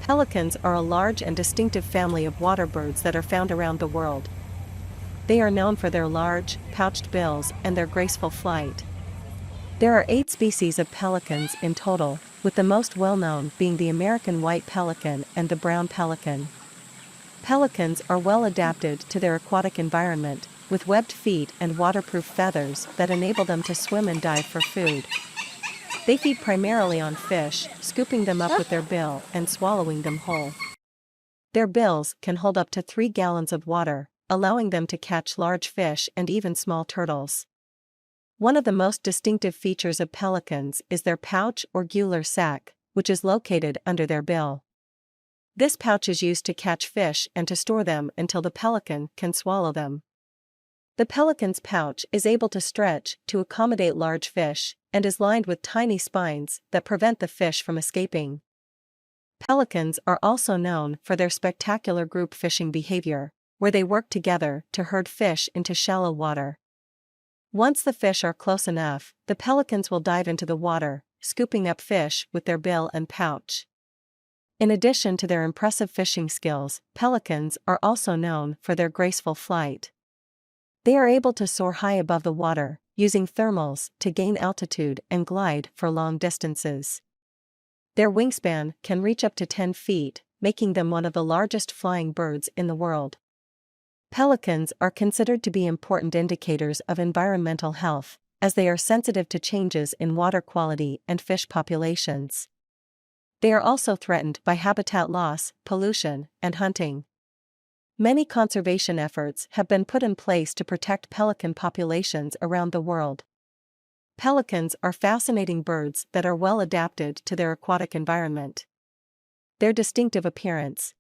Pelicans are a large and distinctive family of water birds that are found around the world. They are known for their large, pouched bills and their graceful flight. There are 8 species of pelicans in total, with the most well-known being the American white pelican and the brown pelican. Pelicans are well adapted to their aquatic environment, with webbed feet and waterproof feathers that enable them to swim and dive for food. They feed primarily on fish, scooping them up with their bill and swallowing them whole. Their bills can hold up to 3 gallons of water, allowing them to catch large fish and even small turtles. One of the most distinctive features of pelicans is their pouch or gular sac, which is located under their bill. This pouch is used to catch fish and to store them until the pelican can swallow them. The pelican's pouch is able to stretch to accommodate large fish, and is lined with tiny spines that prevent the fish from escaping. Pelicans are also known for their spectacular group fishing behavior, where they work together to herd fish into shallow water. Once the fish are close enough, the pelicans will dive into the water, scooping up fish with their bill and pouch. In addition to their impressive fishing skills, pelicans are also known for their graceful flight. They are able to soar high above the water, using thermals to gain altitude and glide for long distances. Their wingspan can reach up to 10 feet, making them one of the largest flying birds in the world. Pelicans are considered to be important indicators of environmental health, as they are sensitive to changes in water quality and fish populations. They are also threatened by habitat loss, pollution, and hunting. Many conservation efforts have been put in place to protect pelican populations around the world. Pelicans are fascinating birds that are well adapted to their aquatic environment. Their distinctive appearance,